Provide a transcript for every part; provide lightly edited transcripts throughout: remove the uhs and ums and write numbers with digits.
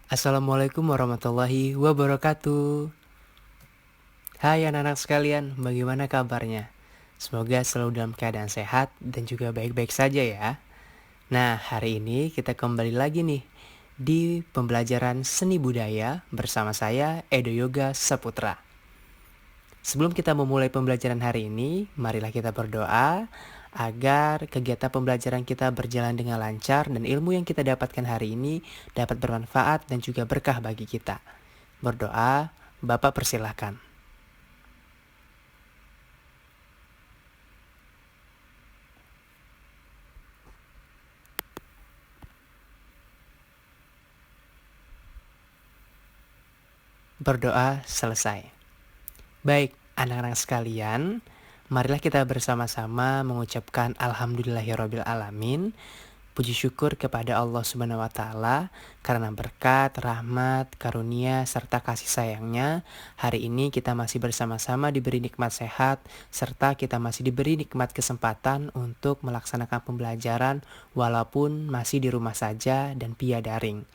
Assalamualaikum warahmatullahi wabarakatuh. Hai anak-anak sekalian, bagaimana kabarnya? Semoga selalu dalam keadaan sehat dan juga baik-baik saja ya. Nah, hari ini kita kembali lagi nih di pembelajaran seni budaya bersama saya Edo Yoga Saputra. Sebelum kita memulai pembelajaran hari ini, marilah kita berdoa agar kegiatan pembelajaran kita berjalan dengan lancar dan ilmu yang kita dapatkan hari ini dapat bermanfaat dan juga berkah bagi kita. Berdoa, Bapak persilahkan. Berdoa selesai. Baik, anak-anak sekalian, marilah kita bersama-sama mengucapkan Alhamdulillahirrabbilalamin. Puji syukur kepada Allah Subhanahu wa Ta'ala karena berkat, rahmat, karunia, serta kasih sayangnya. Hari ini kita masih bersama-sama diberi nikmat sehat, serta kita masih diberi nikmat kesempatan untuk melaksanakan pembelajaran walaupun masih di rumah saja dan via daring.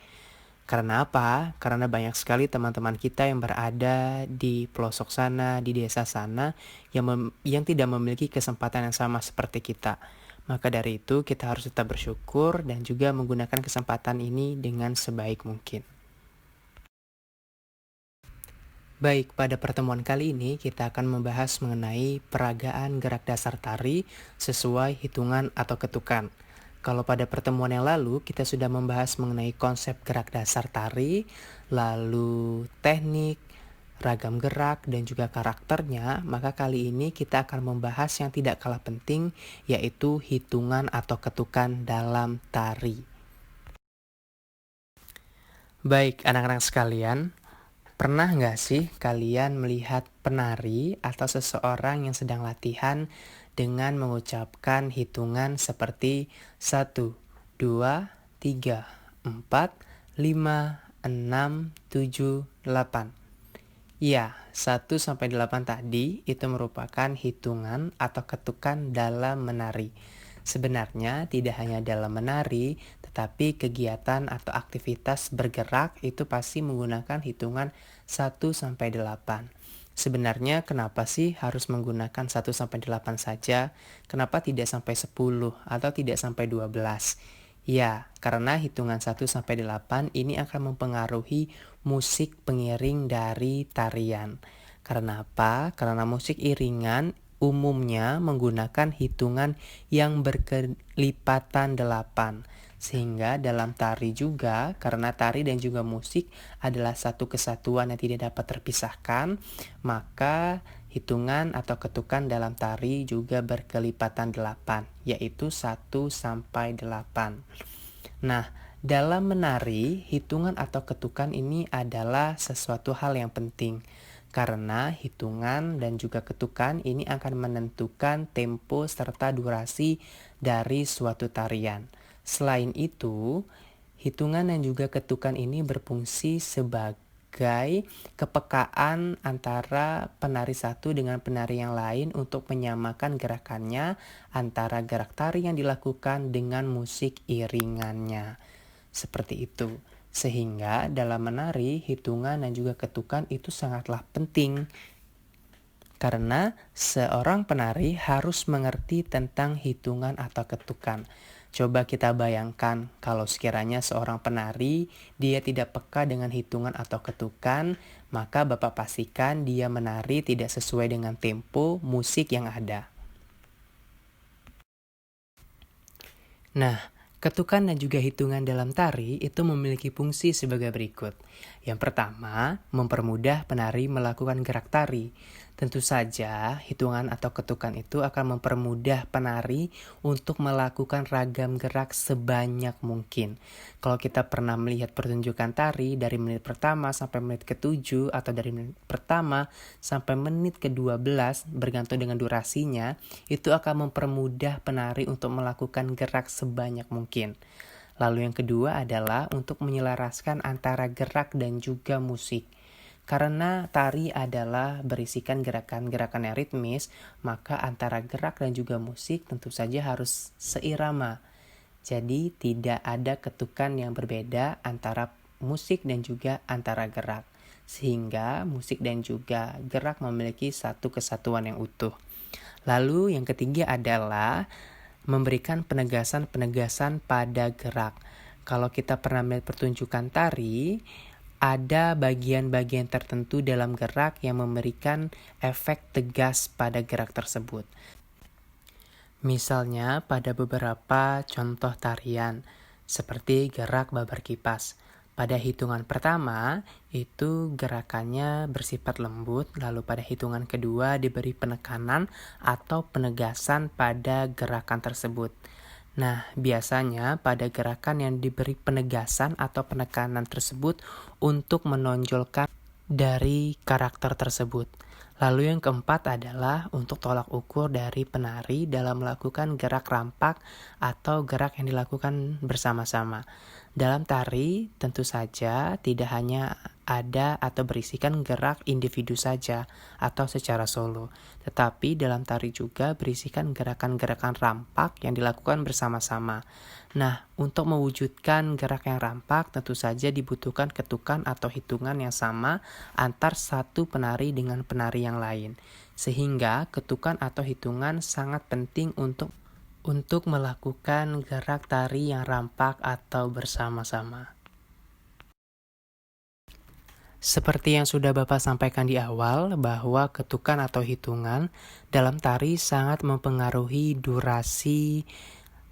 Karena apa? Karena banyak sekali teman-teman kita yang berada di pelosok sana, di desa sana, yang tidak memiliki kesempatan yang sama seperti kita. Maka dari itu kita harus tetap bersyukur dan juga menggunakan kesempatan ini dengan sebaik mungkin. Baik, pada pertemuan kali ini kita akan membahas mengenai peragaan gerak dasar tari sesuai hitungan atau ketukan. Kalau pada pertemuan yang lalu kita sudah membahas mengenai konsep gerak dasar tari, lalu teknik, ragam gerak, dan juga karakternya, maka kali ini kita akan membahas yang tidak kalah penting, yaitu hitungan atau ketukan dalam tari. Baik, anak-anak sekalian, pernah nggak sih kalian melihat penari atau seseorang yang sedang latihan dengan mengucapkan hitungan seperti 1, 2, 3, 4, 5, 6, 7, 8? Iya, 1 sampai 8 tadi itu merupakan hitungan atau ketukan dalam menari. Sebenarnya tidak hanya dalam menari, tetapi kegiatan atau aktivitas bergerak itu pasti menggunakan hitungan 1 sampai 8. Sebenarnya kenapa sih harus menggunakan 1 sampai 8 saja? Kenapa tidak sampai 10 atau tidak sampai 12? Ya, karena hitungan 1 sampai 8 ini akan mempengaruhi musik pengiring dari tarian. Karena apa? Karena musik iringan umumnya menggunakan hitungan yang berkelipatan 8. Sehingga dalam tari juga, karena tari dan juga musik adalah satu kesatuan yang tidak dapat terpisahkan, maka hitungan atau ketukan dalam tari juga berkelipatan 8, yaitu 1 sampai 8. Nah, dalam menari, hitungan atau ketukan ini adalah sesuatu hal yang penting. Karena hitungan dan juga ketukan ini akan menentukan tempo serta durasi dari suatu tarian. Selain itu, hitungan dan juga ketukan ini berfungsi sebagai kepekaan antara penari satu dengan penari yang lain untuk menyamakan gerakannya antara gerak tari yang dilakukan dengan musik iringannya. Seperti itu. Sehingga dalam menari, hitungan dan juga ketukan itu sangatlah penting. Karena seorang penari harus mengerti tentang hitungan atau ketukan. Coba kita bayangkan kalau sekiranya seorang penari dia tidak peka dengan hitungan atau ketukan, maka Bapak pastikan dia menari tidak sesuai dengan tempo musik yang ada. Nah, ketukan dan juga hitungan dalam tari itu memiliki fungsi sebagai berikut. Yang pertama, mempermudah penari melakukan gerak tari. Tentu saja, hitungan atau ketukan itu akan mempermudah penari untuk melakukan ragam gerak sebanyak mungkin. Kalau kita pernah melihat pertunjukan tari dari menit pertama sampai menit ke-7 atau dari menit pertama sampai menit ke-12 bergantung dengan durasinya, itu akan mempermudah penari untuk melakukan gerak sebanyak mungkin. Lalu yang kedua adalah untuk menyelaraskan antara gerak dan juga musik. Karena tari adalah berisikan gerakan-gerakan yang ritmis, maka antara gerak dan juga musik tentu saja harus seirama. Jadi tidak ada ketukan yang berbeda antara musik dan juga antara gerak. Sehingga musik dan juga gerak memiliki satu kesatuan yang utuh. Lalu yang ketiga adalah memberikan penegasan-penegasan pada gerak. Kalau kita pernah melihat pertunjukan tari, ada bagian-bagian tertentu dalam gerak yang memberikan efek tegas pada gerak tersebut. Misalnya pada beberapa contoh tarian, seperti gerak babar kipas. Pada hitungan pertama, itu gerakannya bersifat lembut, lalu pada hitungan kedua diberi penekanan atau penegasan pada gerakan tersebut. Nah, biasanya pada gerakan yang diberi penegasan atau penekanan tersebut untuk menonjolkan dari karakter tersebut. Lalu yang keempat adalah untuk tolak ukur dari penari dalam melakukan gerak rampak atau gerak yang dilakukan bersama-sama. Dalam tari, tentu saja tidak hanya ada atau berisikan gerak individu saja atau secara solo, tetapi dalam tari juga berisikan gerakan-gerakan rampak yang dilakukan bersama-sama. Nah, untuk mewujudkan gerak yang rampak tentu saja dibutuhkan ketukan atau hitungan yang sama antar satu penari dengan penari yang lain. Sehingga ketukan atau hitungan sangat penting untuk melakukan gerak tari yang rampak atau bersama-sama. Seperti yang sudah Bapak sampaikan di awal, bahwa ketukan atau hitungan dalam tari sangat mempengaruhi durasi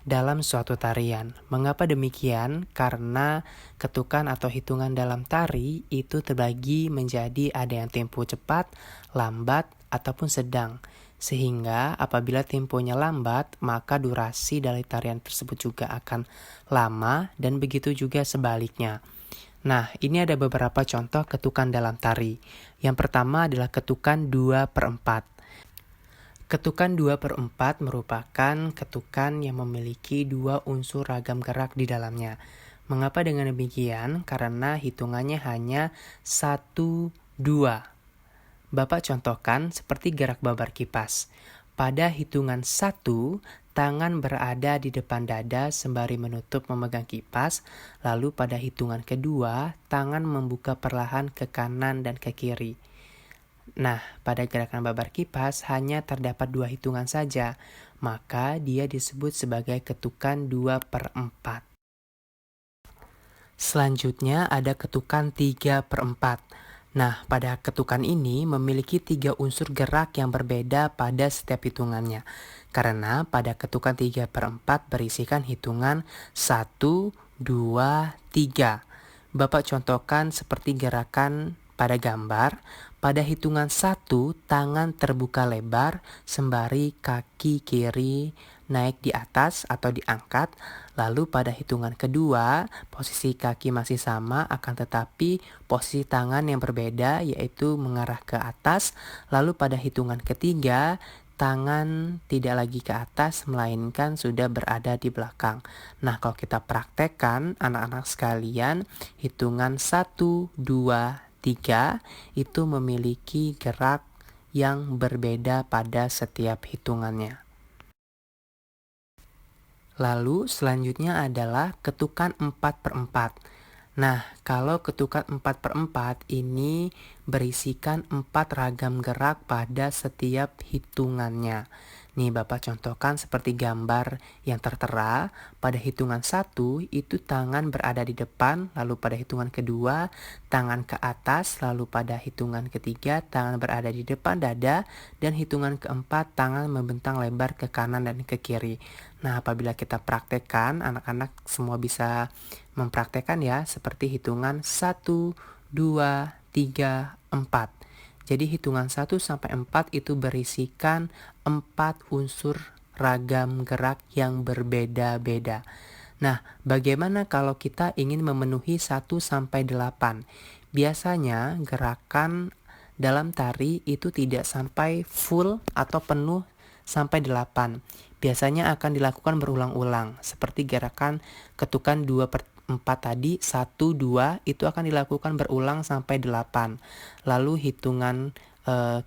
dalam suatu tarian. Mengapa demikian? Karena ketukan atau hitungan dalam tari itu terbagi menjadi ada yang tempo cepat, lambat, ataupun sedang. Sehingga apabila temponya lambat, maka durasi dari tarian tersebut juga akan lama dan begitu juga sebaliknya. Nah, ini ada beberapa contoh ketukan dalam tari. Yang pertama adalah ketukan 2/4. Ketukan 2/4 merupakan ketukan yang memiliki dua unsur ragam gerak di dalamnya. Mengapa dengan demikian? Karena hitungannya hanya 1, 2. Bapak contohkan seperti gerak babar kipas. Pada hitungan 1, tangan berada di depan dada sembari menutup memegang kipas, lalu pada hitungan kedua, tangan membuka perlahan ke kanan dan ke kiri. Nah, pada gerakan babar kipas hanya terdapat 2 hitungan saja, maka dia disebut sebagai ketukan 2/4. Selanjutnya ada ketukan 3/4. Nah, pada ketukan ini memiliki 3 unsur gerak yang berbeda pada setiap hitungannya. Karena pada ketukan 3/4 berisikan hitungan 1, 2, 3. Bapak contohkan seperti gerakan pada gambar. Pada hitungan 1, tangan terbuka lebar sembari kaki kiri naik di atas atau diangkat. Lalu pada hitungan kedua, posisi kaki masih sama akan tetapi posisi tangan yang berbeda yaitu mengarah ke atas. Lalu pada hitungan ketiga, tangan tidak lagi ke atas melainkan sudah berada di belakang. Nah, kalau kita praktekkan anak-anak sekalian, hitungan 1, 2, 3 itu memiliki gerak yang berbeda pada setiap hitungannya. Lalu selanjutnya adalah ketukan 4/4. Nah, kalau ketukan 4/4 ini berisikan 4 ragam gerak pada setiap hitungannya. Nih Bapak contohkan seperti gambar yang tertera. Pada hitungan 1 itu tangan berada di depan, lalu pada hitungan kedua tangan ke atas, lalu pada hitungan ketiga tangan berada di depan dada, dan hitungan keempat tangan membentang lebar ke kanan dan ke kiri. Nah, apabila kita praktekkan, anak-anak semua bisa mempraktekkan ya, seperti hitungan 1, 2, 3, 4. Jadi hitungan 1 sampai 4 itu berisikan 4 unsur ragam gerak yang berbeda-beda. Nah, bagaimana kalau kita ingin memenuhi 1 sampai 8? Biasanya gerakan dalam tari itu tidak sampai full atau penuh sampai 8. Biasanya akan dilakukan berulang-ulang, seperti gerakan ketukan 2/4 tadi, 1, 2 itu akan dilakukan berulang sampai 8. Lalu hitungan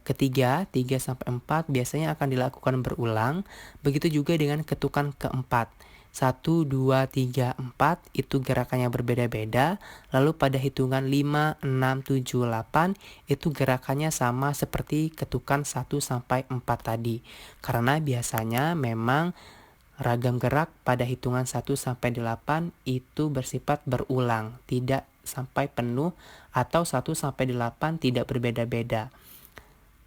ketiga, 3 sampai 4 biasanya akan dilakukan berulang. Begitu juga dengan ketukan keempat. 1, 2, 3, 4 itu gerakannya berbeda-beda. Lalu pada hitungan 5, 6, 7, 8 itu gerakannya sama seperti ketukan 1 sampai 4 tadi. Karena biasanya memang ragam gerak pada hitungan 1 sampai 8 itu bersifat berulang, tidak sampai penuh, atau 1 sampai 8 tidak berbeda-beda.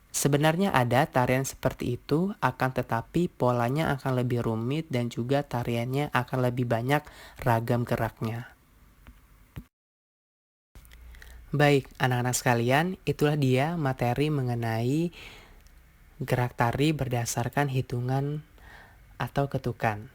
Sebenarnya ada tarian seperti itu, akan tetapi polanya akan lebih rumit dan juga tariannya akan lebih banyak ragam geraknya. Baik, anak-anak sekalian, itulah dia materi mengenai gerak tari berdasarkan hitungan atau ketukan.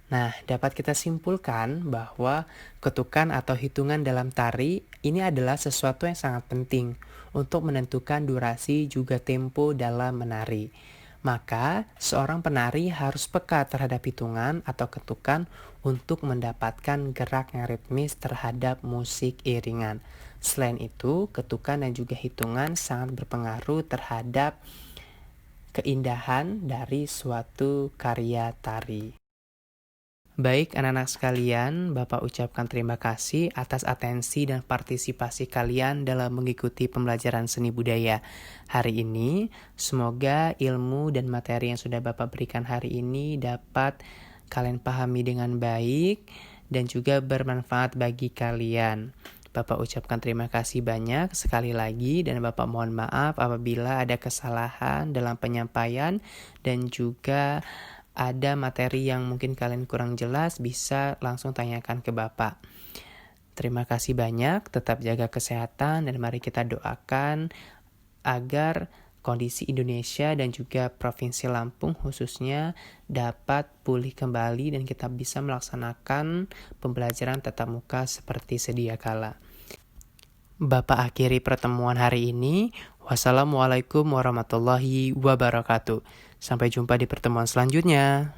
Nah, dapat kita simpulkan bahwa ketukan atau hitungan dalam tari ini adalah sesuatu yang sangat penting untuk menentukan durasi juga tempo dalam menari. Maka, seorang penari harus peka terhadap hitungan atau ketukan untuk mendapatkan gerak yang ritmis terhadap musik iringan. Selain itu, ketukan dan juga hitungan sangat berpengaruh terhadap keindahan dari suatu karya tari. Baik anak-anak sekalian, Bapak ucapkan terima kasih atas atensi dan partisipasi kalian dalam mengikuti pembelajaran seni budaya hari ini. Semoga ilmu dan materi yang sudah Bapak berikan hari ini dapat kalian pahami dengan baik dan juga bermanfaat bagi kalian. Bapak ucapkan terima kasih banyak sekali lagi dan Bapak mohon maaf apabila ada kesalahan dalam penyampaian dan juga ada materi yang mungkin kalian kurang jelas, bisa langsung tanyakan ke Bapak. Terima kasih banyak, tetap jaga kesehatan dan mari kita doakan agar kondisi Indonesia dan juga Provinsi Lampung khususnya dapat pulih kembali dan kita bisa melaksanakan pembelajaran tatap muka seperti sedia kala. Bapak akhiri pertemuan hari ini. Wassalamualaikum warahmatullahi wabarakatuh. Sampai jumpa di pertemuan selanjutnya.